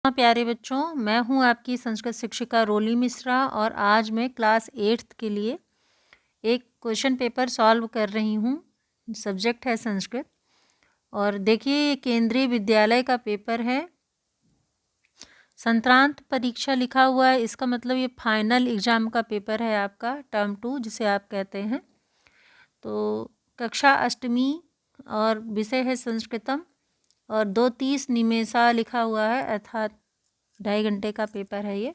प्यारे बच्चों, मैं हूं आपकी संस्कृत शिक्षिका रोली मिश्रा और आज मैं क्लास 8th के लिए एक क्वेश्चन पेपर सॉल्व कर रही हूं। सब्जेक्ट है संस्कृत और देखिए ये केंद्रीय विद्यालय का पेपर है। संक्रांत परीक्षा लिखा हुआ है, इसका मतलब ये फाइनल एग्ज़ाम का पेपर है आपका, टर्म 2 जिसे आप कहते हैं। तो कक्षा अष्टमी और विषय है संस्कृतम और 2:30 निमेषा लिखा हुआ है, अर्थात 2.5 घंटे का पेपर है ये।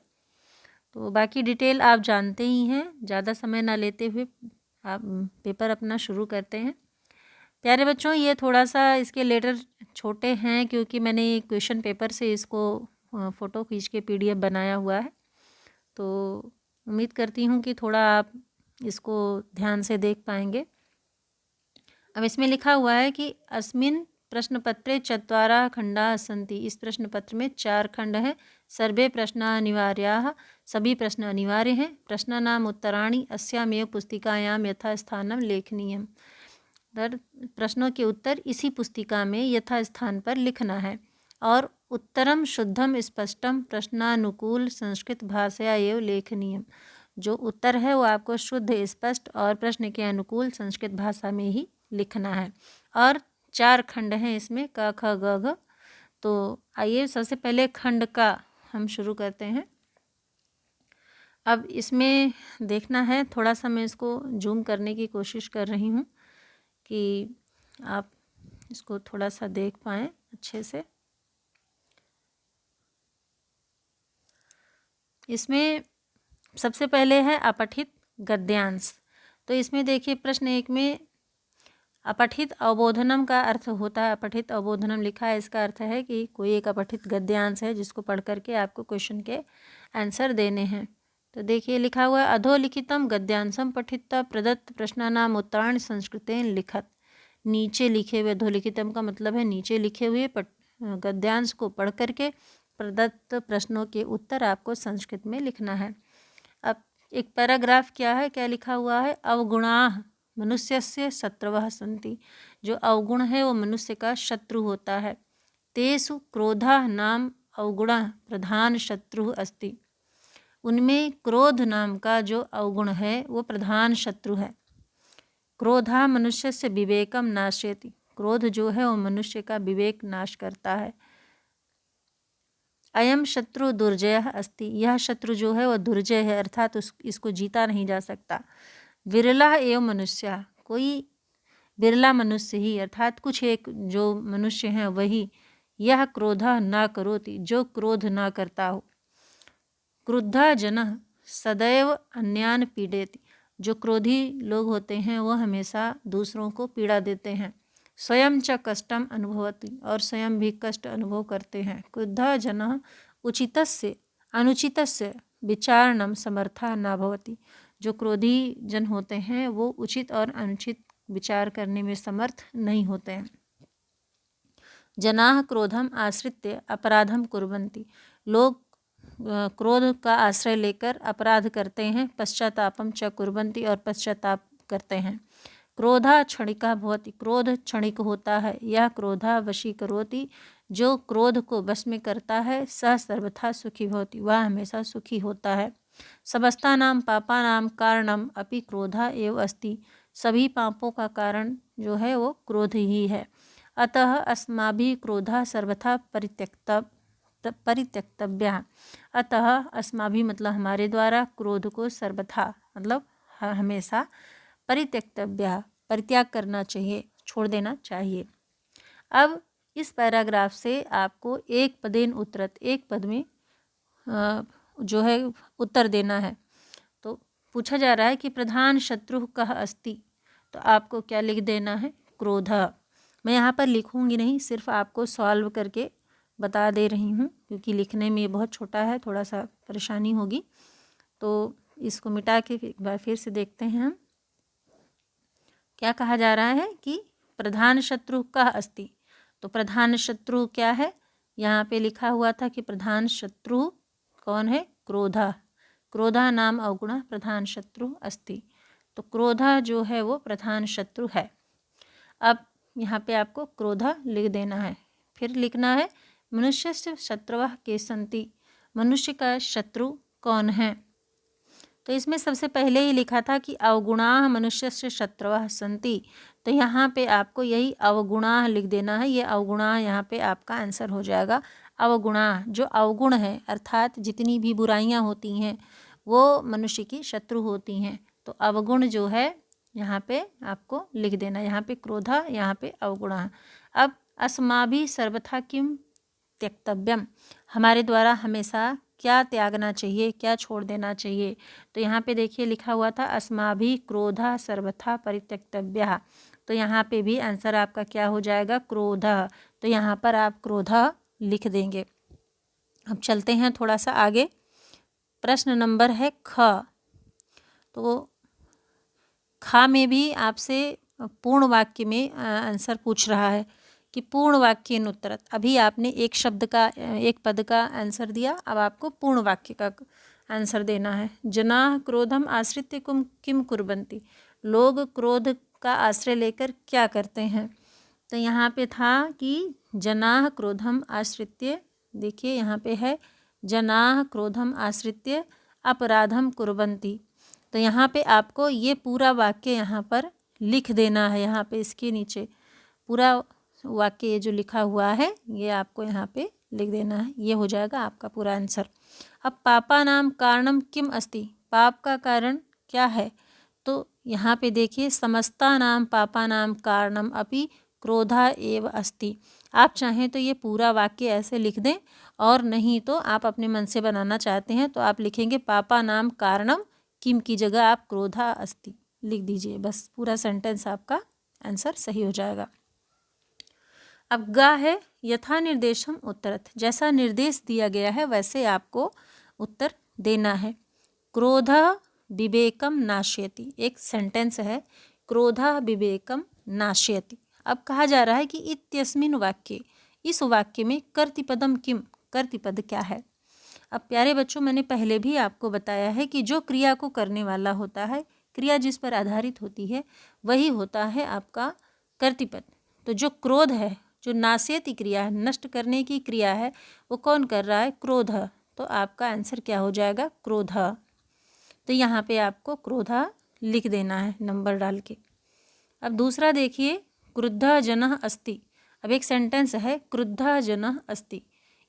तो बाकी डिटेल आप जानते ही हैं, ज़्यादा समय ना लेते हुए आप पेपर अपना शुरू करते हैं। प्यारे बच्चों, ये थोड़ा सा इसके लेटर छोटे हैं क्योंकि मैंने क्वेश्चन पेपर से इसको फ़ोटो खींच के PDF बनाया हुआ है। तो उम्मीद करती हूँ कि थोड़ा आप इसको ध्यान से देख पाएंगे। अब इसमें लिखा हुआ है कि अस्मिन् प्रश्नपत्रे चत्वारः खंडाः सन्ति। इस प्रश्न पत्र में 4 खंड हैं। सर्वे प्रश्नाः अनिवार्याः, सभी प्रश्न अनिवार्य हैं। प्रश्नानाम् उत्तराणि अस्यामेव पुस्तिकायां यथास्थानं लेखनीयम्। प्रश्नों के उत्तर इसी पुस्तिका में यथास्थान पर लिखना है। और उत्तरम शुद्धम स्पष्टम प्रश्नानुकूल संस्कृत भाषया एव लेखनीयम। जो उत्तर है वो आपको शुद्ध, स्पष्ट और प्रश्न के अनुकूल संस्कृत भाषा में ही लिखना है। और 4 खंड हैं इसमें, क ख ग घ। तो आइए सबसे पहले खंड का हम शुरू करते हैं। अब इसमें देखना है, थोड़ा सा मैं इसको जूम करने की कोशिश कर रही हूँ कि आप इसको थोड़ा सा देख पाएँ अच्छे से। इसमें सबसे पहले है अपठित गद्यांश। तो इसमें देखिए प्रश्न 1 में अपठित अवबोधनम का अर्थ होता है, अपठित अवबोधनम लिखा है, इसका अर्थ है कि कोई एक अपठित गद्यांश है जिसको पढ़ करके आपको क्वेश्चन के आंसर देने हैं। तो देखिए लिखा हुआ है अधोलिखितम गद्यांशम पठित्वा प्रदत्त प्रश्नानाम उत्तराणि संस्कृतेन लिखत। नीचे लिखे हुए, अधोलिखितम का मतलब है नीचे लिखे हुए गद्यांश को पढ़ करके प्रदत्त प्रश्नों के उत्तर आपको संस्कृत में लिखना है। अब एक पैराग्राफ क्या लिखा हुआ है, अवगुणाः मनुष्यस्य शत्रवः सन्ति। जो अवगुण है वो मनुष्य का शत्रु होता है। तेषु क्रोधः नाम अवगुणः प्रधान शत्रु अस्ति। उनमें क्रोध नाम का जो अवगुण है वो प्रधान शत्रु है। क्रोधः मनुष्यस्य विवेकम नाशयति। क्रोध जो है वो मनुष्य का विवेक नाश करता है। अयम शत्रु दुर्जयः अस्ति। यह शत्रु जो है वह दुर्जय है, अर्थात इसको जीता नहीं जा सकता। विरला एवं मनुष्य, कोई बिरला मनुष्य ही, अर्थात कुछ एक जो मनुष्य हैं वही। यह क्रोधः न करोति, जो क्रोध न करता हो। क्रुद्धः जनः सदैव अन्यान् पीडयति। जो क्रोधी लोग होते हैं वह हमेशा दूसरों को पीड़ा देते हैं। स्वयं च कष्टम अनुभवति, और स्वयं भी कष्ट अनुभव करते हैं। क्रुद्धः जनः उचितस्य अनुचितस्य विचारणं समर्थः न भवति। जो क्रोधी जन होते हैं वो उचित और अनुचित विचार करने में समर्थ नहीं होते हैं। जनाः क्रोधम आश्रित्य अपराधम कुर्वन्ति। लोग क्रोध का आश्रय लेकर अपराध करते हैं। पश्चातापम च कुर्वन्ति, और पश्चाताप करते हैं। क्रोधः क्षणिकः भवति। क्रोध क्षणिक होता है। यह क्रोधः वशीकरोति। जो क्रोध को वश में करता है सह सर्वथा सुखी भवति। वह हमेशा सुखी होता है। समस्तानां पापानां कारणम अपि क्रोधः एव अस्ति। सभी पापों का कारण जो है वो क्रोध ही है। अतः अस्माभिः क्रोधः सर्वथा परित्यक्तव्यः। अतः अस्माभिः मतलब हमारे द्वारा, क्रोध को सर्वथा मतलब हमेशा, परित्यक्तव्यः परित्याग करना चाहिए, छोड़ देना चाहिए। अब इस पैराग्राफ से आपको एक पदेन उत्तरत, एक पद में जो है उत्तर देना है। तो पूछा जा रहा है कि प्रधान शत्रु कः अस्ति, तो आपको क्या लिख देना है, क्रोध। मैं यहाँ पर लिखूँगी नहीं, सिर्फ आपको सॉल्व करके बता दे रही हूँ क्योंकि लिखने में ये बहुत छोटा है, थोड़ा सा परेशानी होगी। तो इसको मिटा के एक बार फिर से देखते हैं हम। क्या कहा जा रहा है कि प्रधान शत्रु कः अस्ति। तो प्रधान शत्रु क्या है, यहाँ पे लिखा हुआ था कि प्रधान शत्रु कौन है, क्रोधः। क्रोधः नाम अवगुणः प्रधान शत्रु अस्ति। तो क्रोधः जो है वो प्रधान शत्रु है। अब यहाँ पे आपको क्रोधः लिख देना है। फिर लिखना है मनुष्यस्य शत्रवः के सन्ति, मनुष्य का शत्रु कौन है? तो इसमें सबसे पहले ही लिखा था कि अवगुणाः मनुष्यस्य शत्रवः सन्ति, तो यहाँ पे आपको यही अवगुणाः लिख देना है। ये अवगुणाः यहाँ पे आपका आंसर हो जाएगा। अवगुणाः, जो अवगुण है अर्थात जितनी भी बुराइयाँ होती हैं वो मनुष्य की शत्रु होती हैं, तो अवगुण जो है यहाँ पे आपको लिख देना। यहाँ पे क्रोधा, यहाँ पे अवगुणाः। अब अस्माभिः सर्वथा किम त्यक्तव्यम, हमारे द्वारा हमेशा क्या त्यागना चाहिए, क्या छोड़ देना चाहिए? तो यहाँ पे देखिए लिखा हुआ था अस्माभिः क्रोधः सर्वथा परित्यक्तव्यः, तो यहाँ पे भी आंसर आपका क्या हो जाएगा? क्रोधः। तो यहाँ पर आप क्रोधः लिख देंगे। अब चलते हैं थोड़ा सा आगे। प्रश्न नंबर है ख। तो खा में भी आपसे पूर्ण वाक्य में आंसर पूछ रहा है कि पूर्ण वाक्येन उत्तरत्। अभी आपने एक शब्द का, एक पद का आंसर दिया, अब आपको पूर्ण वाक्य का आंसर देना है। जनाः क्रोधम आश्रित्य किम कुर्वन्ति, लोग क्रोध का आश्रय लेकर क्या करते हैं? तो यहाँ पे था कि जनाः क्रोधम आश्रित्य, देखिए यहाँ पे है जनाः क्रोधम आश्रित्य अपराधम कुर्वन्ति, तो यहाँ पे आपको ये पूरा वाक्य यहाँ पर लिख देना है। यहाँ पे इसके नीचे पूरा वाक्य ये जो लिखा हुआ है ये आपको यहाँ पे लिख देना है, ये हो जाएगा आपका पूरा आंसर। अब पापानां कारणम किम अस्ति, पाप का कारण क्या है? तो यहाँ पे देखिए समस्तानां पापानां कारणम अपि क्रोधा एव अस्ति। आप चाहें तो ये पूरा वाक्य ऐसे लिख दें, और नहीं तो आप अपने मन से बनाना चाहते हैं तो आप लिखेंगे पापानां कारणम किम की जगह आप क्रोधा अस्ति लिख दीजिए, बस पूरा सेंटेंस आपका आंसर सही हो जाएगा। अब गा है यथा निर्देशम उत्तरत्, जैसा निर्देश दिया गया है वैसे आपको उत्तर देना है। क्रोधः विवेकम नाशयति, एक सेंटेंस है, क्रोधः विवेकम नाशयति। अब कहा जा रहा है कि इत्यस्मिन् वाक्ये, इस वाक्य में कर्तृपदम किम, कर्तृपद क्या है? अब प्यारे बच्चों, मैंने पहले भी आपको बताया है कि जो क्रिया को करने वाला होता है, क्रिया जिस पर आधारित होती है वही होता है आपका कर्तृपद। तो जो क्रोध है, जो नाशयति क्रिया है, नष्ट करने की क्रिया है, वो कौन कर रहा है? क्रोध। तो आपका आंसर क्या हो जाएगा? क्रोध। तो यहाँ पे आपको क्रोध लिख देना है नंबर डाल के। अब दूसरा देखिए, क्रुद्धः जनः अस्ति। अब एक सेंटेंस है, क्रुद्धः जनः अस्ति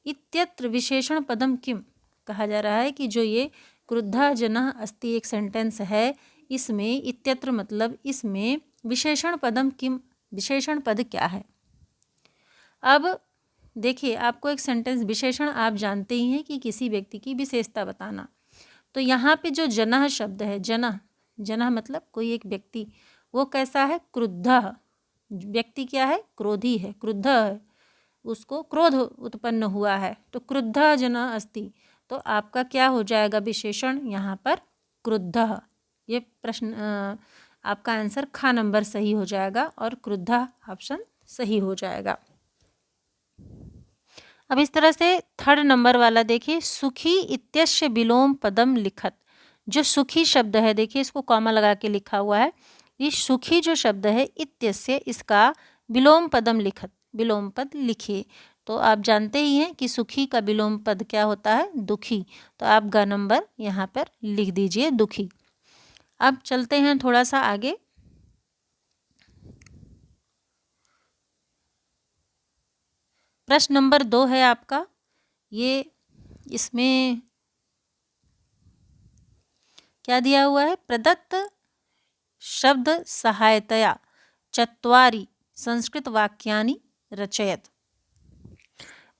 इत्यत्र विशेषण पदम किम, कहा जा रहा है कि जो ये क्रुद्धः जनः अस्ति एक सेंटेंस है, इसमें इत्यत्र मतलब इसमें विशेषण पदम किम, विशेषण पद क्या है? अब देखिए आपको एक सेंटेंस, विशेषण आप जानते ही हैं कि किसी व्यक्ति की विशेषता बताना। तो यहाँ पे जो जनः शब्द है, जनः, जनः मतलब कोई एक व्यक्ति, वो कैसा है? क्रुद्धः। व्यक्ति क्या है? क्रोधी है, क्रुद्ध है, उसको क्रोध उत्पन्न हुआ है, तो क्रुद्धः जनः अस्ति। तो आपका क्या हो जाएगा विशेषण यहाँ पर? क्रुद्धः। ये प्रश्न आपका आंसर ख नंबर सही हो जाएगा और क्रुद्धः ऑप्शन सही हो जाएगा। अब इस तरह से थर्ड नंबर वाला देखिए, सुखी इत्यस्य विलोम पदम लिखत। जो सुखी शब्द है, देखिए इसको कॉमा लगा के लिखा हुआ है, ये सुखी जो शब्द है इत्यस्य, इसका विलोम पदम लिखत, विलोम पद लिखिए। तो आप जानते ही हैं कि सुखी का विलोम पद क्या होता है? दुखी। तो आप ग नंबर यहाँ पर लिख दीजिए, दुखी। अब चलते हैं थोड़ा सा आगे। प्रश्न नंबर 2 है आपका, ये इसमें क्या दिया हुआ है? प्रदत्त शब्द सहायतया चत्वारि संस्कृत वाक्यानि रचयत।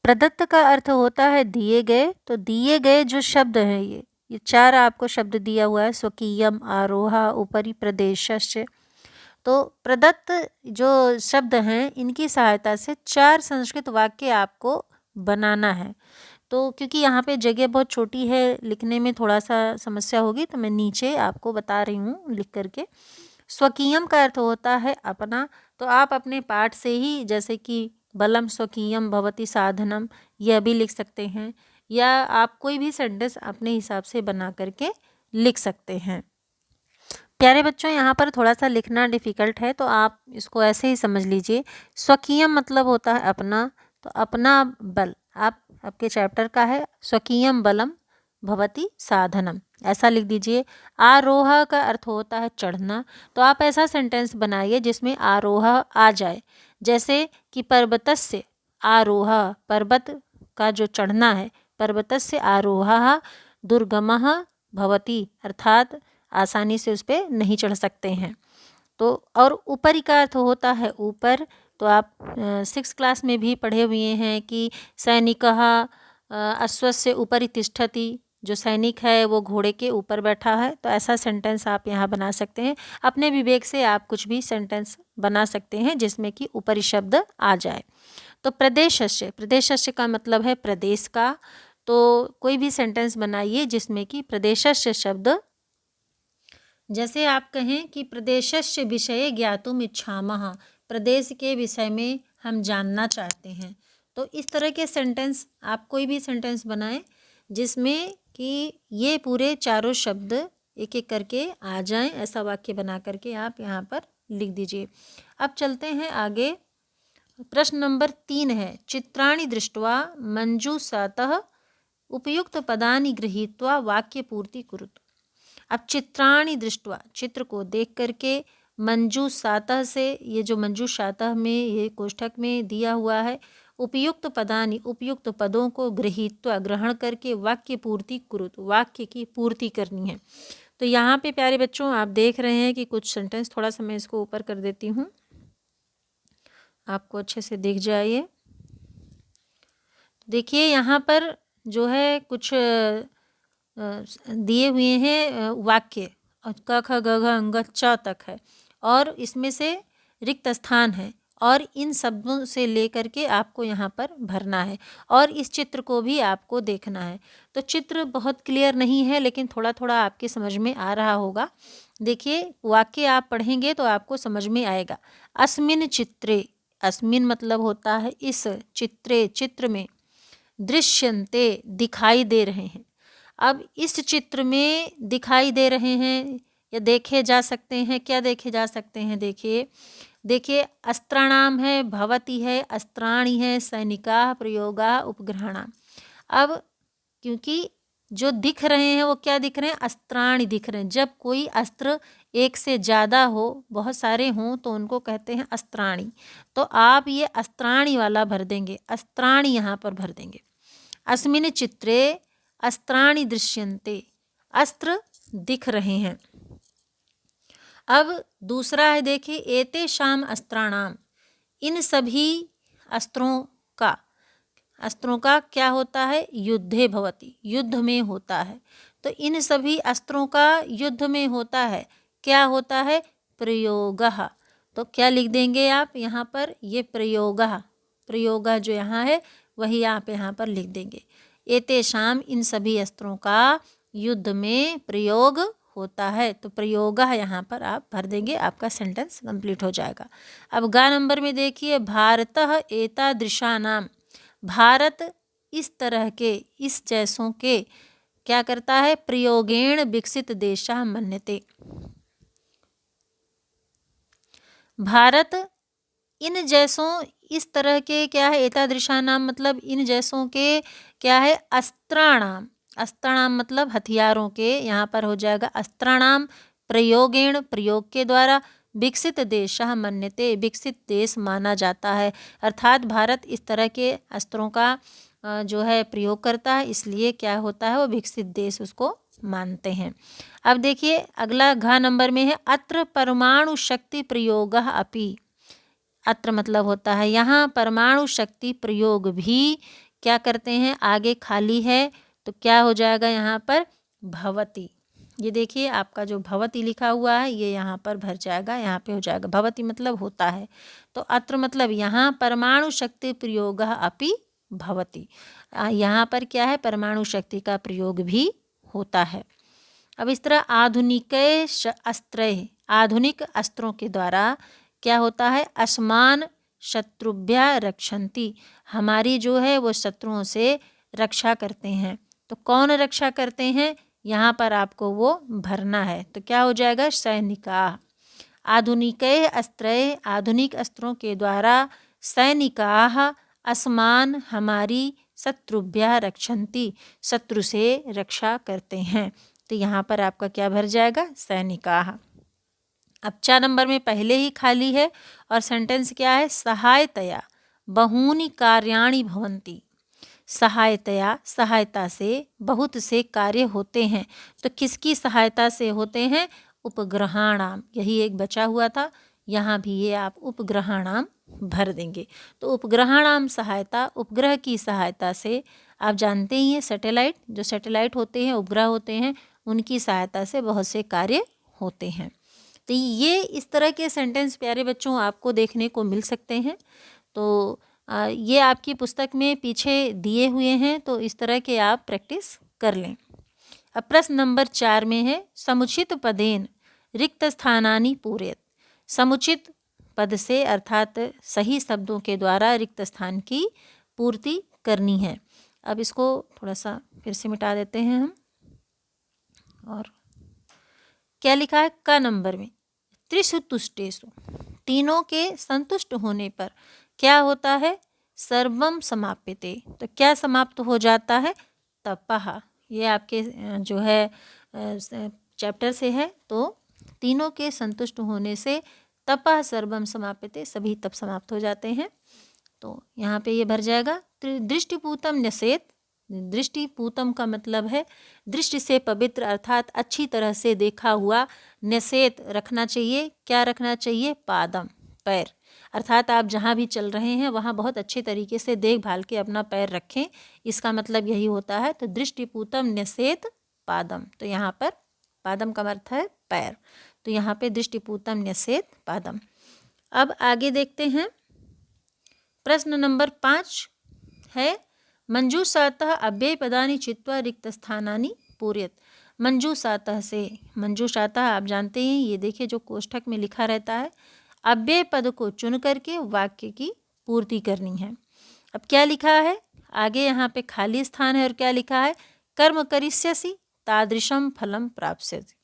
प्रदत्त का अर्थ होता है दिए गए, तो दिए गए जो शब्द हैं ये 4 आपको शब्द दिया हुआ है, स्वकीयम, आरोहा, उपरि, प्रदेशस्य। तो प्रदत्त जो शब्द हैं इनकी सहायता से 4 संस्कृत वाक्य आपको बनाना है। तो क्योंकि यहाँ पे जगह बहुत छोटी है, लिखने में थोड़ा सा समस्या होगी, तो मैं नीचे आपको बता रही हूँ लिख करके। स्वकीयम का अर्थ होता है अपना, तो आप अपने पाठ से ही, जैसे कि बलम स्वकीयम भवति साधनम, यह भी लिख सकते हैं, या आप कोई भी सेंटेंस अपने हिसाब से बना करके लिख सकते हैं। प्यारे बच्चों, यहाँ पर थोड़ा सा लिखना डिफ़िकल्ट है, तो आप इसको ऐसे ही समझ लीजिए। स्वकीयम मतलब होता है अपना, तो अपना बल, आपके चैप्टर का है स्वकीयम बलम भवति साधनम, ऐसा लिख दीजिए। आरोह का अर्थ होता है चढ़ना, तो आप ऐसा सेंटेंस बनाइए जिसमें आरोह आ जाए, जैसे कि पर्वतस्य आरोह, पर्वत का जो चढ़ना है, पर्वतस्य आरोह दुर्गमः भवति, अर्थात आसानी से उस पर नहीं चढ़ सकते हैं। तो और ऊपरी का अर्थ होता है ऊपर, तो आप 6th क्लास में भी पढ़े हुए हैं कि सैनिकः अश्वस्य उपरि तिष्ठति, जो सैनिक है वो घोड़े के ऊपर बैठा है। तो ऐसा सेंटेंस आप यहाँ बना सकते हैं। अपने विवेक से आप कुछ भी सेंटेंस बना सकते हैं जिसमें कि ऊपरी शब्द आ जाए। तो प्रदेशस्य, प्रदेशस्य का मतलब है प्रदेश का, तो कोई भी सेंटेंस बनाइए जिसमें कि प्रदेशस्य शब्द, जैसे आप कहें कि प्रदेशस्य विषये ज्ञातुम इच्छामः, प्रदेश के विषय में हम जानना चाहते हैं। तो इस तरह के सेंटेंस आप कोई भी सेंटेंस बनाएं जिसमें कि ये पूरे चारों शब्द एक एक करके आ जाएं, ऐसा वाक्य बना करके आप यहाँ पर लिख दीजिए। अब चलते हैं आगे। प्रश्न नंबर 3 है, चित्राणि दृष्ट्वा मंजूषातः उपयुक्त पदानि गृहीत्वा वाक्य पूर्ति कुरुतु। अब चित्राणि दृष्ट्वा, चित्र को देख करके, मंजूषातः से, ये जो मंजूषातः में ये कोष्ठक में दिया हुआ है, उपयुक्त पदानि, उपयुक्त पदों को गृहीत्वा ग्रहण करके वाक्य पूर्ति कुरुतु, वाक्य की पूर्ति करनी है। तो यहाँ पे प्यारे बच्चों आप देख रहे हैं कि कुछ सेंटेंस, थोड़ा सा मैं इसको ऊपर कर देती हूँ, आपको अच्छे से दिख जाइए। देखिए यहाँ पर जो है कुछ दिए हुए हैं वाक्य, क ख ग घ अंग च तक है, और इसमें से रिक्त स्थान है, और इन शब्दों से लेकर के आपको यहाँ पर भरना है, और इस चित्र को भी आपको देखना है। तो चित्र बहुत क्लियर नहीं है, लेकिन थोड़ा थोड़ा आपके समझ में आ रहा होगा। देखिए वाक्य आप पढ़ेंगे तो आपको समझ में आएगा। अस्मिन चित्रे, अस्मिन मतलब होता है इस, चित्रे चित्र में, दृश्यन्ते दिखाई दे रहे हैं। अब इस चित्र में दिखाई दे रहे हैं या देखे जा सकते हैं, क्या देखे जा सकते हैं, देखिए देखिए अस्त्राणाम है, भवति है, अस्त्राणि है, सैनिका, प्रयोगा, उपग्रहणाम। अब क्योंकि जो दिख रहे हैं वो क्या दिख रहे हैं, अस्त्राणि दिख रहे हैं। जब कोई अस्त्र एक से ज़्यादा हो, बहुत सारे हों, तो उनको कहते हैं अस्त्राणि। तो आप ये अस्त्राणि वाला भर देंगे, अस्त्राणि यहाँ पर भर देंगे। अस्मिन चित्रे अस्त्राणि दृश्यन्ते, अस्त्र दिख रहे हैं। अब दूसरा है, देखिए एतेषाम अस्त्राणाम, इन सभी अस्त्रों का, अस्त्रों का क्या होता है, युद्धे भवति, युद्ध में होता है। तो इन सभी अस्त्रों का युद्ध में होता है, क्या होता है, प्रयोगः। तो क्या लिख देंगे आप यहाँ पर, ये प्रयोगः, प्रयोगः जो यहाँ है वही आप यहाँ पर लिख देंगे। एतेषाम, इन सभी अस्त्रों का युद्ध में प्रयोग होता है, तो प्रयोगः यहाँ पर आप भर देंगे, आपका सेंटेंस कंप्लीट हो जाएगा। अब गा नंबर में देखिए, भारतः एतादृशानाम, भारत इस तरह के, इस जैसों के क्या करता है, प्रयोगेण विकसित देशः मन्यते। भारत इन जैसों, इस तरह के क्या है, एतादृशानाम मतलब इन जैसों के क्या है, अस्त्राणाम, अस्त्राणाम मतलब हथियारों के, यहाँ पर हो जाएगा अस्त्राणाम, प्रयोगेण प्रयोग के द्वारा, विकसित देशः मन्यते, विकसित देश माना जाता है। अर्थात भारत इस तरह के अस्त्रों का जो है प्रयोग करता है, इसलिए क्या होता है, वो विकसित देश उसको मानते हैं। अब देखिए अगला घ नंबर में है, अत्र परमाणु शक्ति प्रयोगः अपि। अत्र मतलब होता है यहाँ, परमाणु शक्ति प्रयोग भी क्या करते हैं, आगे खाली है तो क्या हो जाएगा यहाँ पर, भवति। ये देखिए आपका जो भवति लिखा हुआ है ये यहाँ पर भर जाएगा, यहाँ पे हो जाएगा, भवति मतलब होता है। तो अत्र मतलब यहाँ, परमाणु शक्ति प्रयोगः अपि भवति, यहाँ पर क्या है, परमाणु शक्ति का प्रयोग भी होता है। अब इस तरह आधुनिक अस्त्रै, आधुनिक अस्त्रों के द्वारा क्या होता है, अस्मान शत्रुभ्यः रक्षन्ति, हमारी जो है वो शत्रुओं से रक्षा करते हैं। तो कौन रक्षा करते हैं, यहाँ पर आपको वो भरना है, तो क्या हो जाएगा, सैनिका। आधुनिकै अस्त्रै, आधुनिक अस्त्रों के द्वारा, सैनिकाः अस्मान हमारी शत्रुभ्यः रक्षन्ति, शत्रु से रक्षा करते हैं। तो यहाँ पर आपका क्या भर जाएगा, सैनिकाः। अब 4 नंबर में पहले ही खाली है और सेंटेंस क्या है, सहायतया बहूनि कार्याणि भवन्ति। सहायतया, सहायता से बहुत से कार्य होते हैं। तो किसकी सहायता से होते हैं, उपग्रहाणाम। यही एक बचा हुआ था, यहाँ भी ये आप उपग्रहाणाम भर देंगे। तो उपग्रहाणाम सहायता, उपग्रह की सहायता से, आप जानते ही हैं सैटेलाइट, जो सैटेलाइट होते हैं, उपग्रह होते हैं, उनकी सहायता से बहुत से कार्य होते हैं। तो ये इस तरह के सेंटेंस प्यारे बच्चों आपको देखने को मिल सकते हैं। तो ये आपकी पुस्तक में पीछे दिए हुए हैं, तो इस तरह के आप प्रैक्टिस कर लें। अब प्रश्न नंबर 4 में है, समुचित पदेन रिक्त स्थानानि पूरयेत्। समुचित पद से अर्थात सही शब्दों के द्वारा रिक्त स्थान की पूर्ति करनी है। अब इसको थोड़ा सा फिर से मिटा देते हैं हम। और क्या लिखा है, क नंबर में, त्रिषु तुष्टेषु, तीनों के संतुष्ट होने पर क्या होता है, सर्वम समाप्यते। तो क्या समाप्त हो जाता है, तपः। ये आपके जो है चैप्टर से है। तो तीनों के संतुष्ट होने से तपः सर्वम समाप्यते, सभी तप समाप्त हो जाते हैं। तो यहाँ पे ये भर जाएगा, दृष्टिपूतम न्यसेत। दृष्टिपूतम का मतलब है दृष्टि से पवित्र, अर्थात अच्छी तरह से देखा हुआ। न्यसेत रखना चाहिए, क्या रखना चाहिए, पादम, पैर। अर्थात आप जहाँ भी चल रहे हैं वहाँ बहुत अच्छे तरीके से देखभाल के अपना पैर रखें, इसका मतलब यही होता है। तो दृष्टिपूतम न्यसेत पादम, तो यहाँ पर पादम का अर्थ है पैर, तो यहाँ पे दृष्टिपूतम न्यसेत पादम। अब आगे देखते हैं, प्रश्न नंबर 5 है, मंजूषातः अव्ययपदानि चित्वा रिक्तस्थानानि पूरयेत्। मंजूषातः से, मंजूषातः आप जानते हैं, ये देखिए जो कोष्ठक में लिखा रहता है, अव्यय पद को चुन करके वाक्य की पूर्ति करनी है। अब क्या लिखा है, आगे यहाँ पे खाली स्थान है और क्या लिखा है, कर्म करिष्यसि तादृशम फलम प्राप्स्यसि।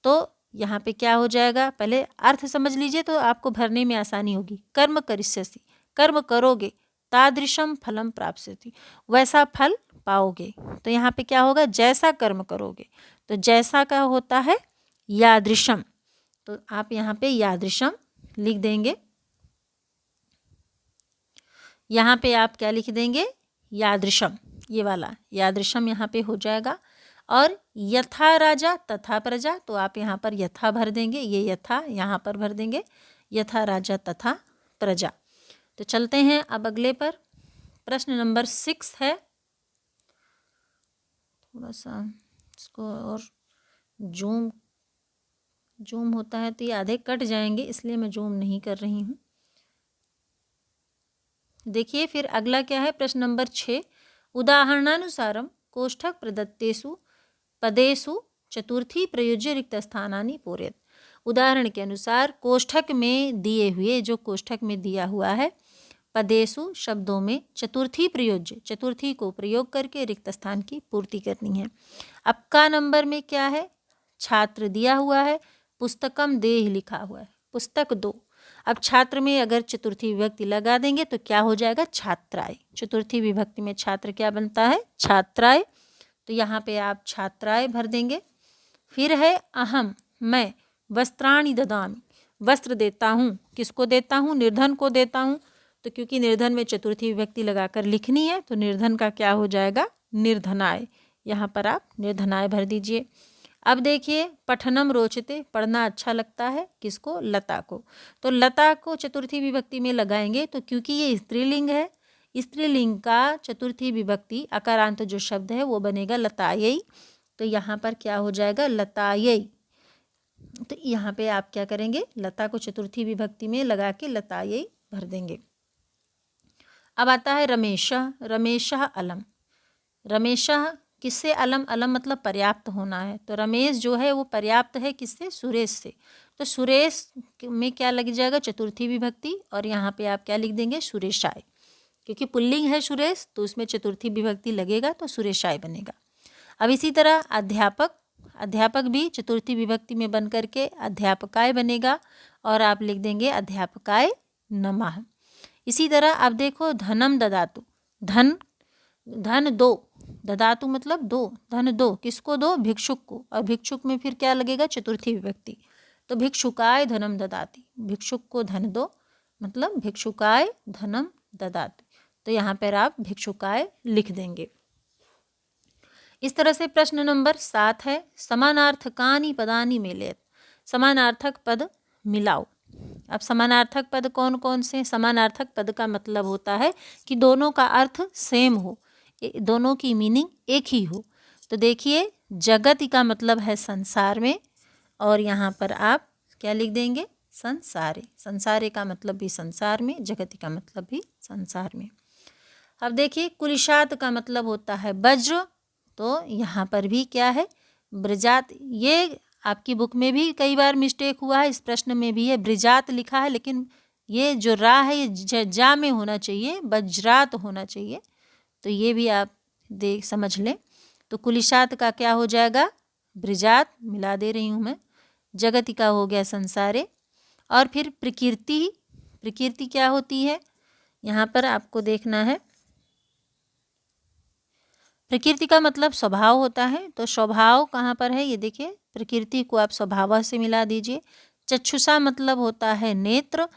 तो यहाँ पे क्या हो जाएगा, पहले अर्थ समझ लीजिए तो आपको भरने में आसानी होगी। कर्म करिष्यसि, कर्म करोगे, तादृशम फलम प्राप्स्यति, वैसा फल पाओगे। तो यहाँ पे क्या होगा, जैसा कर्म करोगे, तो जैसा का होता है यादृशम, तो आप यहाँ पे यादृशम लिख देंगे। यहाँ पे आप क्या लिख देंगे, यादृशम, ये वाला यादृशम यहाँ पे हो जाएगा। और यथा राजा तथा प्रजा, तो आप यहाँ पर यथा भर देंगे, ये यथा यहाँ पर भर देंगे, यथा राजा तथा प्रजा। तो चलते हैं अब अगले पर, प्रश्न नंबर 6 है। थोड़ा सा इसको और जूम होता है तो ये आधे कट जाएंगे, इसलिए मैं जूम नहीं कर रही हूँ। देखिए फिर अगला क्या है, प्रश्न नंबर 6, उदाहरणानुसारम कोष्ठक प्रदत्तेषु पदेषु चतुर्थी प्रयोज्य रिक्त स्थानानि पूरयेत्। उदाहरण के अनुसार कोष्ठक में दिए हुए, जो कोष्ठक में दिया हुआ है, पदेषु शब्दों में चतुर्थी प्रयोज्य, चतुर्थी को प्रयोग करके रिक्त स्थान की पूर्ति करनी है। अब का नंबर में क्या है, छात्र दिया हुआ है, पुस्तकम देह लिखा हुआ है, पुस्तक 2। अब छात्र में अगर चतुर्थी विभक्ति लगा देंगे तो क्या हो जाएगा, छात्राय। चतुर्थी विभक्ति में छात्र क्या बनता है, छात्राय, तो यहाँ पे आप छात्राय भर देंगे। फिर है अहम, मैं, वस्त्राणि ददामि, वस्त्र देता हूँ, किसको देता हूँ, निर्धन को देता हूँ। तो क्योंकि निर्धन में चतुर्थी विभक्ति लगाकर लिखनी है, तो निर्धन का क्या हो जाएगा, निर्धनाय, यहाँ पर आप निर्धनाय भर दीजिए। अब देखिए, पठनम रोचते, पढ़ना अच्छा लगता है, किसको, लता को। तो लता को चतुर्थी विभक्ति में लगाएंगे, तो क्योंकि ये स्त्रीलिंग है, स्त्रीलिंग का चतुर्थी विभक्ति अकारांत जो शब्द है वो बनेगा लतायै। तो यहाँ पर क्या हो जाएगा, लतायै। तो यहाँ पे आप क्या करेंगे, लता को चतुर्थी विभक्ति में लगा के लतायै भर देंगे। अब आता है रमेशः, रमेशः अलम, रमेशः किससे, अलम, अलम मतलब पर्याप्त होना है। तो रमेश जो है वो पर्याप्त है किससे, सुरेश से। तो सुरेश में क्या लग जाएगा, चतुर्थी विभक्ति, और यहाँ पे आप क्या लिख देंगे, सुरेशाय, क्योंकि पुल्लिंग है सुरेश, तो उसमें चतुर्थी विभक्ति लगेगा तो सुरेशाय बनेगा। अब इसी तरह अध्यापक, अध्यापक भी चतुर्थी विभक्ति में बन करके अध्यापकाय बनेगा, और आप लिख देंगे अध्यापकाय नमः। इसी तरह आप देखो, धनम ददातु, धन धन दो, ददातु मतलब दो, धन दो, किसको दो? भिक्षुक को। और भिक्षुक में फिर क्या लगेगा? चतुर्थी विभक्ति। तो भिक्षुकाय धनम ददाति, भिक्षुक को धन दो मतलब भिक्षुकाय धनम ददाति। तो यहाँ पर आप भिक्षुकाय लिख देंगे। इस तरह से प्रश्न नंबर 7 है, समानार्थकानि पदानि मेलयेत्, समानार्थक पद मिलाओ। अब समानार्थक पद कौन कौन से? समानार्थक पद का मतलब होता है कि दोनों का अर्थ सेम हो, दोनों की मीनिंग एक ही हो। तो देखिए, जगति का मतलब है संसार में, और यहाँ पर आप क्या लिख देंगे? संसारे। संसारे का मतलब भी संसार में, जगति का मतलब भी संसार में। अब देखिए, कुलिशात का मतलब होता है वज्र, तो यहाँ पर भी क्या है? ब्रजात। ये आपकी बुक में भी कई बार मिस्टेक हुआ है, इस प्रश्न में भी है ब्रजात लिखा है, लेकिन ये जो रा है ये जा में होना चाहिए, वज्रात होना चाहिए। तो ये भी आप देख समझ लें। तो कुलिशात का क्या हो जाएगा? ब्रजात, मिला दे रही हूँ मैं। जगति का हो गया संसारे। और फिर प्रकृति, प्रकृति क्या होती है? यहाँ पर आपको देखना है, प्रकृति का मतलब स्वभाव होता है। तो स्वभाव कहाँ पर है? ये देखिए, प्रकृति को आप स्वभाव से मिला दीजिए। चक्षुषा मतलब होता है नेत्र,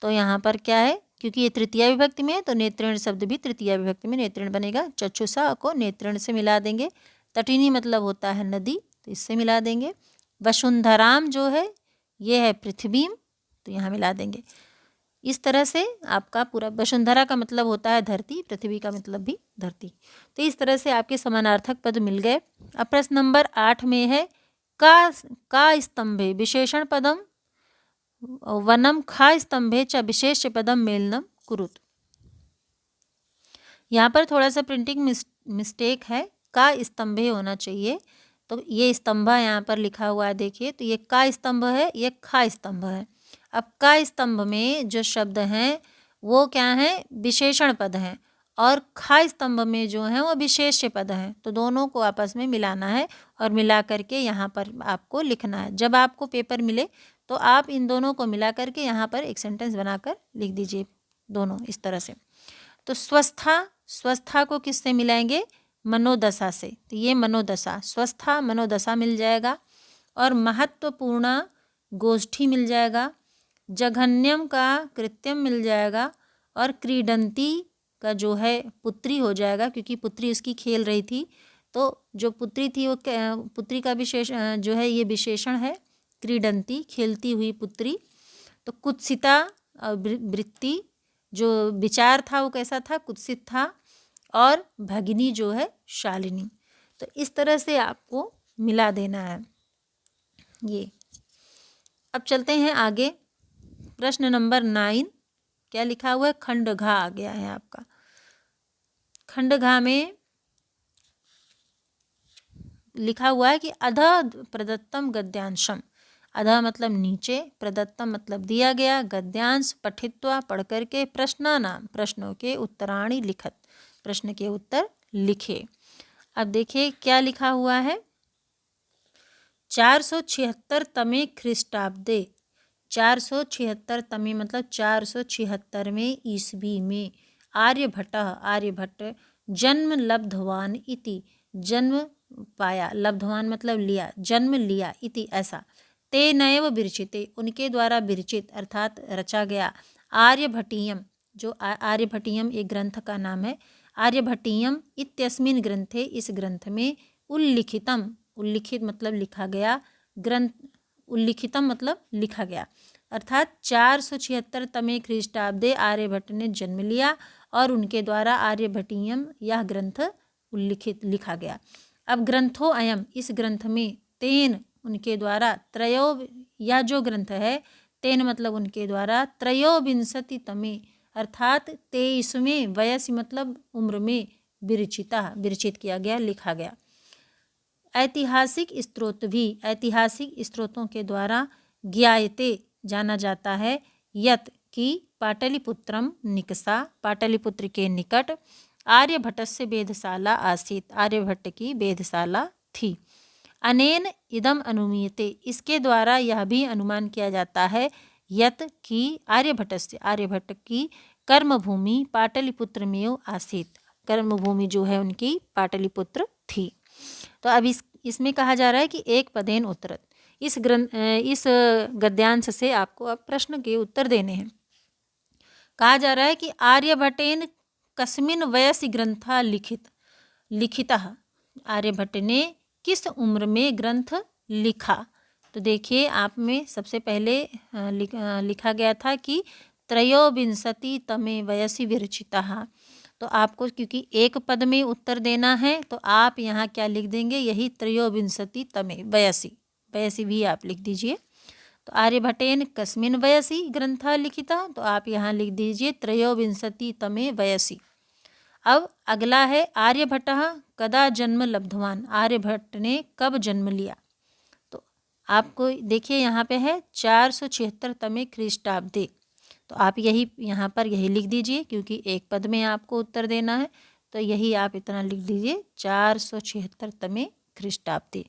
तो यहाँ पर क्या है? क्योंकि ये तृतीया विभक्ति में है तो नेत्रेण शब्द भी तृतीया विभक्ति में नेत्रेण बनेगा। चक्षुषा को नेत्रेण से मिला देंगे। तटिनी मतलब होता है नदी, तो इससे मिला देंगे। वसुंधराम जो है ये है पृथ्वीम, तो यहाँ मिला देंगे। इस तरह से आपका पूरा, वसुंधरा का मतलब होता है धरती, पृथ्वी का मतलब भी धरती। तो इस तरह से आपके समानार्थक पद मिल गए। अब प्रश्न नंबर 8 में है, का स्तंभे विशेषण पदम वनम खा स्तंभे च विशेष पदम मेलनम कुरुत। यहाँ पर थोड़ा सा प्रिंटिंग मिस्टेक है, का स्तंभे होना चाहिए। तो ये स्तंभ यहाँ पर लिखा हुआ है, देखिए, तो ये का स्तंभ है, ये खा स्तंभ है। अब का स्तंभ में जो शब्द हैं वो क्या हैं? विशेषण पद हैं, और खा स्तंभ में जो हैं वो विशेष्य पद हैं। तो दोनों को आपस में मिलाना है और मिला करके यहाँ पर आपको लिखना है। जब आपको पेपर मिले तो आप इन दोनों को मिला करके यहाँ पर एक सेंटेंस बनाकर लिख दीजिए, दोनों इस तरह से। तो स्वस्था, स्वस्था को किससे मिलाएंगे? मनोदशा से। तो ये मनोदशा, स्वस्था मनोदशा मिल जाएगा। और महत्वपूर्ण गोष्ठी मिल जाएगा। जघन्यम का कृत्यम मिल जाएगा। और क्रीडंती का जो है पुत्री हो जाएगा, क्योंकि पुत्री उसकी खेल रही थी, तो जो पुत्री थी वो पुत्री का विशेष जो है ये विशेषण है, क्रीडंती खेलती हुई पुत्री। तो कुत्सिता वृत्ति, जो विचार था वो कैसा था? कुत्सित था। और भगिनी जो है शालिनी। तो इस तरह से आपको मिला देना है ये। अब चलते हैं आगे। प्रश्न नंबर 9 क्या लिखा हुआ है? खंड घा आ गया है आपका। खंड घा में लिखा हुआ है कि अधः प्रदत्तम गद्यांशम, अधः मतलब नीचे, प्रदत्तम मतलब दिया गया, गद्यांश पठित्वा पढ़ करके, प्रश्नानाम प्रश्नों के उत्तराणि लिखत, प्रश्न के उत्तर लिखे। अब देखिए क्या लिखा हुआ है। 476 ख्रीष्टाब्दे, 476 मतलब 476वें ईस्वी में, आर्यभट्टः आर्यभट्ट जन्म लब्धवान इति, जन्म पाया, लब्धवान मतलब लिया, जन्म लिया, इति ऐसा, तेनैव विरचिते उनके द्वारा विरचित अर्थात रचा गया, आर्यभटीयम, जो आर्यभटीयम एक ग्रंथ का नाम है, आर्यभटीयम इत्यस्मिन् ग्रंथे इस ग्रंथ में, उल्लिखितम, उल्लिखित मतलब लिखा गया, ग्रंथ उल्लिखितम मतलब लिखा गया, अर्थात 476वें ख्रीष्टाब्दे आर्यभट्ट ने जन्म लिया और उनके द्वारा आर्यभटीयम यह ग्रंथ उल्लिखित लिखा गया। अब ग्रंथो अयम, इस ग्रंथ में, तेन उनके द्वारा, त्रयो यह जो ग्रंथ है, तेन मतलब उनके द्वारा, त्रयोविंशतितमे अर्थात 23वें वयस मतलब उम्र में, विरचिता विरचित किया गया, लिखा गया। ऐतिहासिक स्रोत भी, ऐतिहासिक स्रोतों के द्वारा, ज्ञायते जाना जाता है, यत की पाटलिपुत्रम निकषा, पाटलिपुत्र के निकट, आर्यभट्टस्य वेधशाला आसीत, आर्यभट्ट की वेधशाला थी। अनेन इदम अनुमीयते, इसके द्वारा यह भी अनुमान किया जाता है, यत की आर्यभट्टस्य आर्यभट्ट की कर्मभूमि पाटलिपुत्र में आसीत, कर्मभूमि जो है उनकी पाटलिपुत्र थी। तो अब इसमें कहा जा रहा है कि एक पदेन उत्तरत, इस गद्यांश से आपको अब प्रश्न के उत्तर देने हैं। कहा जा रहा है कि आर्यभट्टेन कस्मिन् वयसि ग्रंथा लिखितः, आर्यभट्ट ने किस उम्र में ग्रंथ लिखा। तो देखिए आप में सबसे पहले लिखा गया था कि त्रयोविंशति तमे वयसि विरचितः। तो आपको क्योंकि एक पद में उत्तर देना है तो आप यहाँ क्या लिख देंगे, यही त्रयोविंशति तमे वयसि भी आप लिख दीजिए। तो आर्यभट्टेन कस्मिन् वयसि ग्रंथः लिखितः, तो आप यहाँ लिख दीजिए त्रयोविंशति तमे वयसि। अब अगला है आर्यभट्टः कदा जन्म लब्धवान, आर्यभट्ट ने कब जन्म लिया। तो आपको देखिए यहाँ पे है 476 तमे ख्रीष्टाब्दे, तो आप यही यहाँ पर यही लिख दीजिए क्योंकि एक पद में आपको उत्तर देना है, तो यही आप इतना लिख दीजिए 476 तमे ख्रीष्टाब्दे।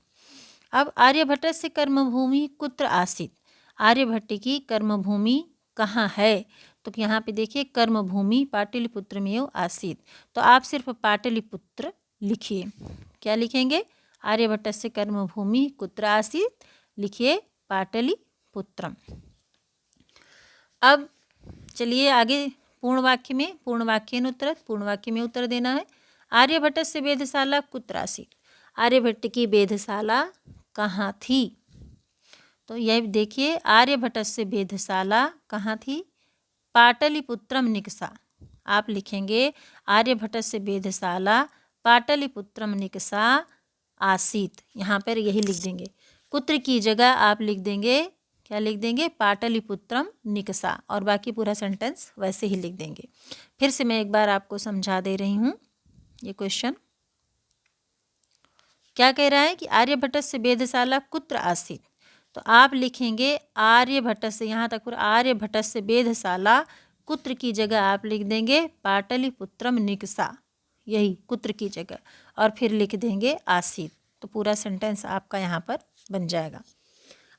अब आर्यभट्ट से कर्मभूमि कुत्र आसीत्, आर्यभट्ट की कर्मभूमि कहाँ है। तो यहाँ पे देखिए कर्मभूमि पाटलिपुत्र में आसीत्, तो आप सिर्फ पाटलिपुत्र लिखिए। क्या लिखेंगे, आर्यभट्ट से कर्मभूमि कुत्र आसीत्, लिखिए पाटलिपुत्रम। अब चलिए आगे पूर्ण वाक्य में उत्तर देना है। आर्यभट्ट से वेधशाला कुत्र आसीत्, आर्यभट्ट की वेधशाला कहाँ थी। तो यह देखिए आर्यभट्ट से वेधशाला कहाँ थी, पाटलिपुत्रम निकषा। आप लिखेंगे आर्यभट्ट से वेधशाला पाटलिपुत्रम निकषा आसीत्, यहाँ पर यही लिख देंगे। कुत्र की जगह आप लिख देंगे, क्या लिख देंगे, पाटलिपुत्रम निकषा, और बाकी पूरा सेंटेंस वैसे ही लिख देंगे। फिर से मैं एक बार आपको समझा दे रही हूँ। ये क्वेश्चन क्या कह रहा है कि आर्यभट्ट से वेधशाला कुत्र आसीत्, तो आप लिखेंगे आर्यभट्ट से, यहाँ तक पूरा आर्यभट्ट से वेधशाला, कुत्र की जगह आप लिख देंगे पाटलिपुत्रम निकषा, यही कुत्र की जगह, और फिर लिख देंगे आसीत्। तो पूरा सेंटेंस आपका यहाँ पर बन जाएगा।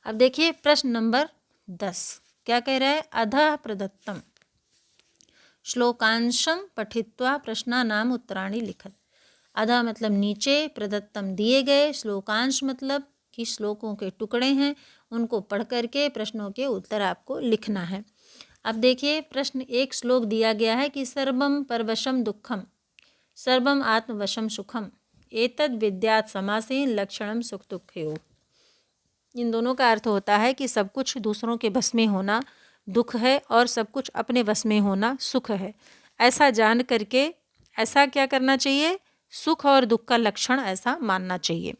अब देखिए प्रश्न नंबर 10 क्या कह रहा है, अधः प्रदत्तम श्लोकांशम पठित्वा प्रश्नानाम उत्तराणि लिखत। अधः मतलब नीचे, प्रदत्तम दिए गए, श्लोकांश मतलब कि श्लोकों के टुकड़े हैं, उनको पढ़ करके प्रश्नों के उत्तर आपको लिखना है। अब देखिए प्रश्न एक श्लोक दिया गया है कि सर्वम परवशम दुःखम सर्वम आत्मवशम सुखम एतद् विद्यात् समासेन लक्षणम सुख दुःखयोः। इन दोनों का अर्थ होता है कि सब कुछ दूसरों के बस में होना दुख है और सब कुछ अपने बस में होना सुख है। ऐसा जान करके ऐसा क्या करना चाहिए, सुख और दुख का लक्षण ऐसा मानना चाहिए।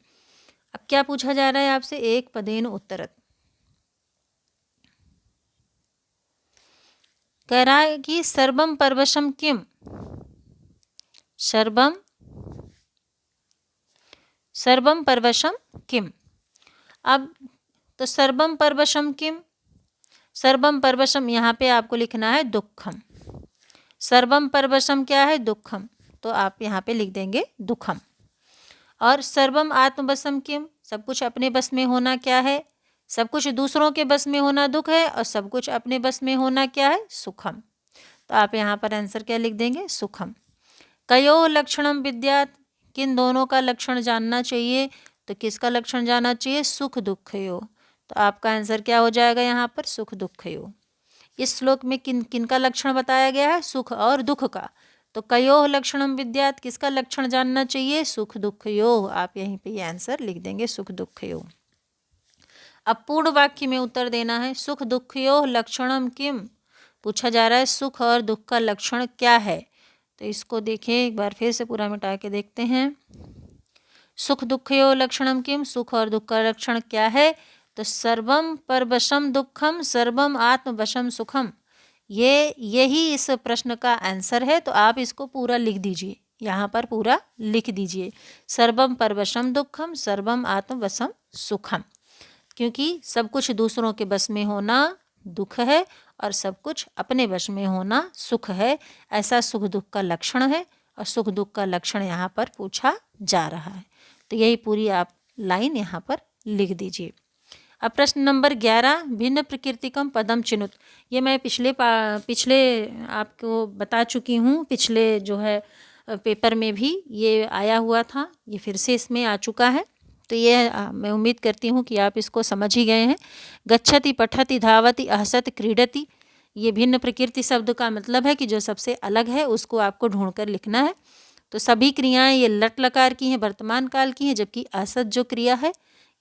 अब क्या पूछा जा रहा है आपसे, एक पदेन उत्तरत। कह रहा है कि सर्वम परवशम किम, सर्वम परवशम किम। अब तो सर्वम परवशम किम, सर्वम परवशम यहाँ पे आपको लिखना है दुखम। सर्वम परवशम क्या है, दुखम, तो आप यहाँ पे लिख देंगे दुखम। और सर्वम आत्मवशम किम, सब कुछ अपने बस में होना क्या है, सब कुछ दूसरों के बस में होना दुख है, और सब कुछ अपने बस में होना क्या है, सुखम। तो आप यहाँ पर आंसर क्या लिख देंगे, सुखम। कयो लक्षणम विद्यात्, किन दोनों का लक्षण जानना चाहिए, तो किसका लक्षण जानना चाहिए, सुख दुःखयो। तो आपका आंसर क्या हो जाएगा यहाँ पर, सुख दुःखयो। इस श्लोक में किन किन का लक्षण बताया गया है, सुख और दुख का। तो कयो लक्षणम विद्यात्, किसका लक्षण जानना चाहिए, सुख दुःखयो। आप यहीं पे ये आंसर लिख देंगे, सुख दुःखयो। अब पूर्ण वाक्य में उत्तर देना है। सुख दुःखयो लक्षणम किम, पूछा जा रहा है सुख और दुख का लक्षण क्या है। तो इसको देखें एक बार फिर से पूरा मिटा के देखते हैं। सुख दुःखयो लक्षणम किम, सुख और दुख का लक्षण क्या है, तो सर्वम परवशम दुखम सर्वम आत्मवशम सुखम। यही इस प्रश्न का आंसर है। तो आप इसको पूरा लिख दीजिए, यहाँ पर पूरा लिख दीजिए, सर्वम परवशम दुखम सर्वम आत्मवशम सुखम। क्योंकि सब कुछ दूसरों के बस में होना दुख है और सब कुछ अपने वश में होना सुख है। ऐसा सुख दुख का लक्षण है और सुख दुख का लक्षण यहाँ पर पूछा जा रहा है। तो यही पूरी आप लाइन यहाँ पर लिख दीजिए। अब प्रश्न नंबर 11, भिन्न प्रकृतिकम पदम चिनुत। ये मैं पिछले आपको बता चुकी हूँ, पिछले जो है पेपर में भी ये आया हुआ था, ये फिर से इसमें आ चुका है। तो ये मैं उम्मीद करती हूँ कि आप इसको समझ ही गए हैं। गच्छति, पठति, धावति, अहसत, क्रीडति, ये भिन्न प्रकृति शब्द का मतलब है कि जो सबसे अलग है उसको आपको ढूंढकर लिखना है। तो सभी क्रियाएं ये लट लकार की हैं, वर्तमान काल की हैं, जबकि असत जो क्रिया है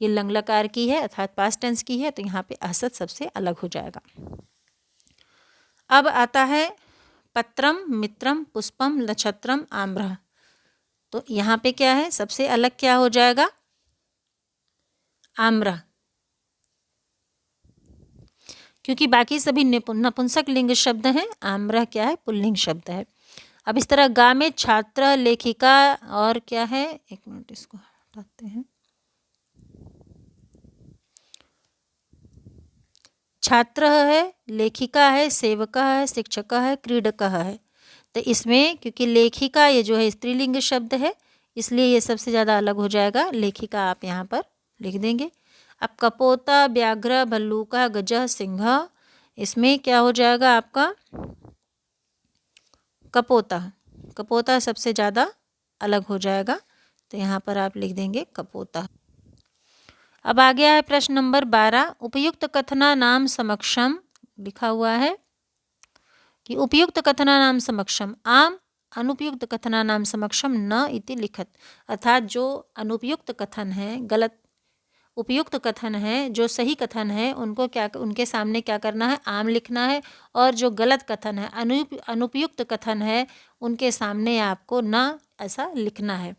ये लंग लकार की है अर्थात पास्ट टेंस की है। तो यहाँ पे असत सबसे अलग हो जाएगा। अब आता है पत्रम, मित्रम, पुष्पम, नक्षत्रम, आम्रः। तो यहाँ पे क्या है, सबसे अलग क्या हो जाएगा, आम्रः, क्योंकि बाकी सभी नपुंसक लिंग शब्द हैं, आम्रः क्या है, पुल्लिंग शब्द है। अब इस तरह गा में छात्र, लेखिका और क्या है, एक मिनट इसको हटाते हैं, छात्र है, लेखिका है, सेवक है, शिक्षक है, क्रीडक है। तो इसमें क्योंकि लेखिका ये जो है स्त्रीलिंग शब्द है इसलिए ये सबसे ज़्यादा अलग हो जाएगा, लेखिका आप यहाँ पर लिख देंगे। अब कपोता, व्याघ्र, भल्लूका, गजह, सिंह, इसमें क्या हो जाएगा आपका कपोता, कपोता सबसे ज़्यादा अलग हो जाएगा। तो यहाँ पर आप लिख देंगे कपोता। अब आ गया है प्रश्न नंबर 12, उपयुक्त कथना नाम समक्षम, लिखा हुआ है कि उपयुक्त कथना नाम समक्षम आम, अनुपयुक्त कथना नाम समक्षम न इति लिखत, अर्थात जो अनुपयुक्त कथन है, गलत, उपयुक्त कथन है, जो सही कथन है उनको क्या, उनके सामने क्या करना है, आम लिखना है, और जो गलत कथन है, अनुपयुक्त कथन है, उनके सामने आपको न ऐसा लिखना है।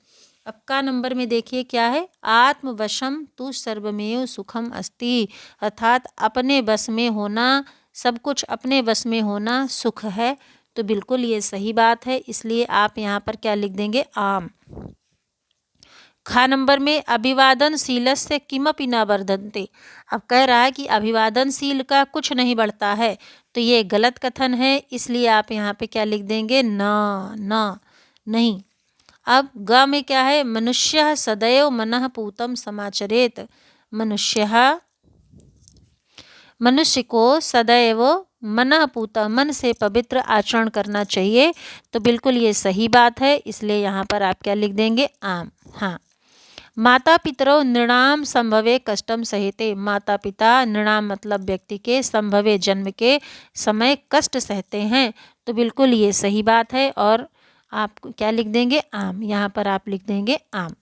अब का नंबर में देखिए क्या है, आत्मवशम तु सर्वमेव सुखम अस्ति, अर्थात अपने बस में होना, सब कुछ अपने बस में होना सुख है। तो बिल्कुल ये सही बात है, इसलिए आप यहाँ पर क्या लिख देंगे, आम। खा नंबर में अभिवादनशीलस्य किमपि न वर्धन्ते, अब कह रहा है कि अभिवादनशील का कुछ नहीं बढ़ता है, तो ये गलत कथन है, इसलिए आप यहाँ पे क्या लिख देंगे, न, नहीं। अब ग में क्या है, मनुष्य सदैव मनः पूतं समाचरेत, मनुष्य को सदैव मनः पूता, मन से पवित्र आचरण करना चाहिए। तो बिल्कुल ये सही बात है, इसलिए यहाँ पर आप क्या लिख देंगे, आम। हाँ, माता पितरौ नृणाम संभवे कष्टम सहिते, माता पिता, नृणाम मतलब व्यक्ति के, संभवे जन्म के समय कष्ट सहते हैं। तो बिल्कुल ये सही बात है, और आप क्या लिख देंगे, आम। यहाँ पर आप लिख देंगे आम।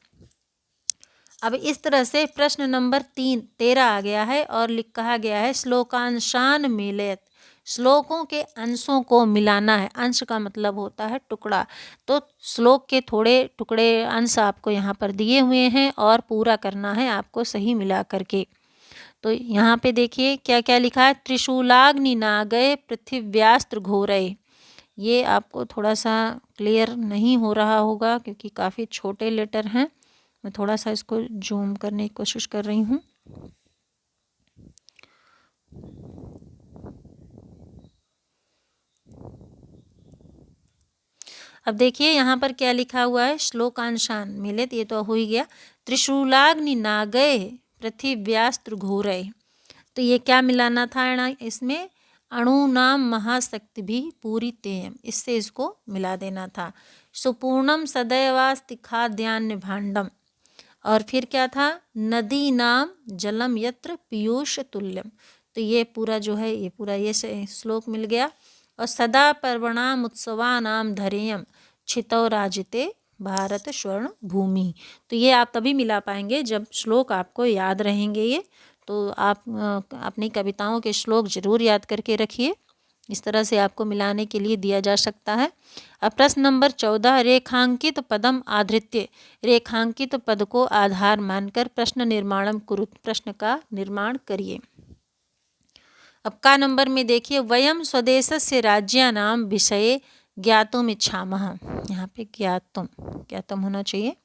अब इस तरह से प्रश्न नंबर 13 आ गया है, और कहा गया है श्लोकांशान मिलेत, श्लोकों के अंशों को मिलाना है। अंश का मतलब होता है टुकड़ा, तो श्लोक के थोड़े टुकड़े अंश आपको यहाँ पर दिए हुए हैं और पूरा करना है आपको सही मिला करके। तो यहाँ पे देखिए क्या क्या लिखा है, त्रिशूलाग्नि नागय पृथिव्यास्त्र घोरय, ये आपको थोड़ा सा क्लियर नहीं हो रहा होगा क्योंकि काफ़ी छोटे लेटर हैं, मैं थोड़ा सा इसको जूम करने की कोशिश कर रही हूँ। अब देखिए यहाँ पर क्या लिखा हुआ है, श्लोकांशान मिलेत, ये तो हो ही गया। त्रिशूलाग्नि नागय पृथिव्यास्त्र घोरय, तो ये क्या मिलाना था इसमें, अणु नाम महाशक्ति भी पूरी तेयम, इससे इसको मिला देना था। सुपूर्णम सदैवास्ति खाद्यान्न भांडम, और फिर क्या था, नदी नाम जलम यत्र पीयूष तुल्यम, तो ये पूरा जो है ये पूरा ये श्लोक मिल गया। और सदा पर्वणाम उत्सवानाम धरेयम छितौ राजते भारत स्वर्ण भूमि, तो ये आप तभी मिला पाएंगे जब श्लोक आपको याद रहेंगे। ये तो आप अपनी कविताओं के श्लोक जरूर याद करके रखिए, इस तरह से आपको मिलाने के लिए दिया जा सकता है। अब प्रश्न नंबर 14, रेखांकित पदम आधृत्य, रेखांकित पद को आधार मानकर प्रश्न निर्माणम कुरुत, प्रश्न का निर्माण करिए। अब का नंबर में देखिए, वयम स्वदेशस्य राज्यानाम विषये ज्ञातुम इच्छामः, यहाँ पे ज्ञातुम होना चाहिए।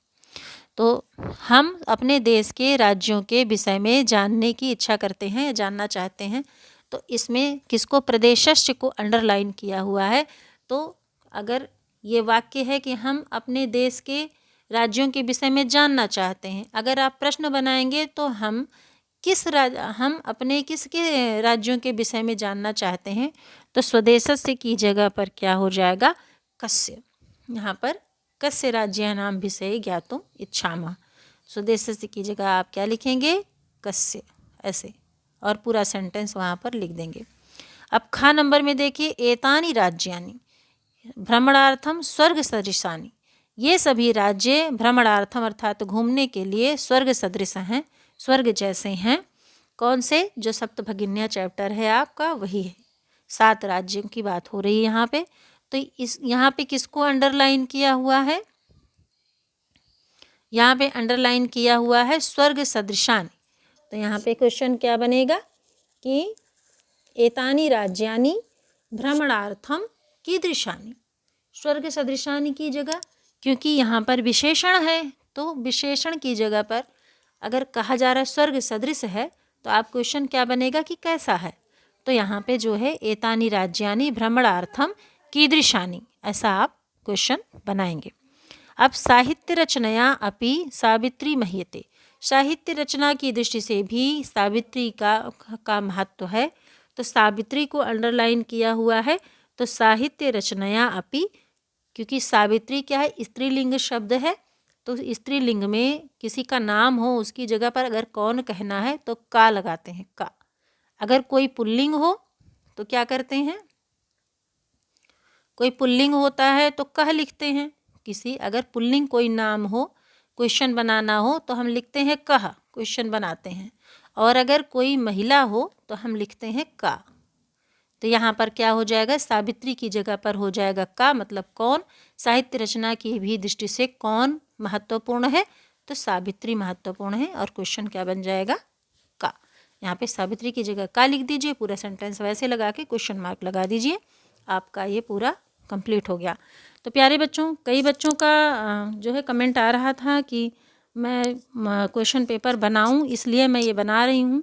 तो हम अपने देश के राज्यों के विषय में जानने की इच्छा करते हैं, जानना चाहते हैं। तो इसमें किसको, प्रदेशस्य को अंडरलाइन किया हुआ है। तो अगर ये वाक्य है कि हम अपने देश के राज्यों के विषय में जानना चाहते हैं, अगर आप प्रश्न बनाएंगे तो हम अपने किसके राज्यों के विषय में जानना चाहते हैं, तो स्वदेशस्य की जगह पर क्या हो जाएगा, कस्य, यहाँ पर कस्य राज्यानां विषये ज्ञातुम इच्छामः। स्वदेशस्य की जगह आप क्या लिखेंगे, कस्य, ऐसे, और पूरा सेंटेंस वहाँ पर लिख देंगे। अब खा नंबर में देखिए, एतानि राज्यानि भ्रमणार्थम स्वर्ग सदृशानि, ये सभी राज्य भ्रमणार्थम अर्थात घूमने के लिए स्वर्ग सदृश हैं, स्वर्ग जैसे हैं। कौन से, जो सप्तभगिन्या चैप्टर है आपका वही है, 7 राज्यों की बात हो रही है यहाँ पे। तो इस यहाँ पे किसको अंडरलाइन किया हुआ है, यहाँ पे अंडरलाइन किया हुआ है स्वर्ग सदृशानि। तो यहाँ पे क्वेश्चन क्या बनेगा कि एतानि राज्यानि भ्रमणार्थम कीदृशानि, स्वर्ग सदृशानि की जगह, क्योंकि यहाँ पर विशेषण है तो विशेषण की जगह पर अगर कहा जा रहा है स्वर्ग सदृश है तो आप क्वेश्चन क्या बनेगा कि कैसा है। तो यहाँ पे जो है एतानि राज्यानि भ्रमणार्थम कीदृशानि, ऐसा आप क्वेश्चन बनाएंगे। अब साहित्य रचनया अपि सावित्री मह्यते, साहित्य रचना की दृष्टि से भी सावित्री का महत्व है। तो सावित्री को अंडरलाइन किया हुआ है। तो साहित्य रचनया अपि, क्योंकि सावित्री क्या है, स्त्रीलिंग शब्द है, तो स्त्रीलिंग में किसी का नाम हो उसकी जगह पर अगर कौन कहना है तो का लगाते हैं, का। अगर कोई पुल्लिंग हो तो क्या करते हैं, कोई पुल्लिंग होता है तो कह लिखते हैं। किसी अगर पुल्लिंग कोई नाम हो, क्वेश्चन बनाना हो तो हम लिखते हैं कह, क्वेश्चन बनाते हैं। और अगर कोई महिला हो तो हम लिखते हैं का। तो यहाँ पर क्या हो जाएगा, सावित्री की जगह पर हो जाएगा का, मतलब कौन। साहित्य रचना की भी दृष्टि से कौन महत्वपूर्ण है, तो सावित्री महत्वपूर्ण है, और क्वेश्चन क्या बन जाएगा, का। यहाँ पे सावित्री की जगह का लिख दीजिए, पूरा सेंटेंस वैसे लगा के क्वेश्चन मार्क लगा दीजिए, आपका ये पूरा कंप्लीट हो गया। तो प्यारे बच्चों, कई बच्चों का जो है कमेंट आ रहा था कि मैं क्वेश्चन पेपर बनाऊं, इसलिए मैं ये बना रही हूँ।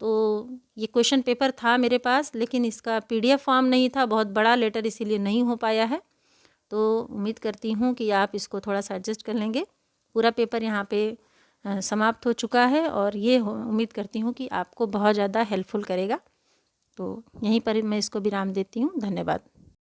तो ये क्वेश्चन पेपर था मेरे पास, लेकिन इसका PDF फॉर्म नहीं था, बहुत बड़ा लेटर, इसीलिए नहीं हो पाया है। तो उम्मीद करती हूँ कि आप इसको थोड़ा सा एडजस्ट कर लेंगे। पूरा पेपर यहाँ पे समाप्त हो चुका है, और ये उम्मीद करती हूँ कि आपको बहुत ज़्यादा हेल्पफुल करेगा। तो यहीं पर मैं इसको विराम देती हूँ। धन्यवाद।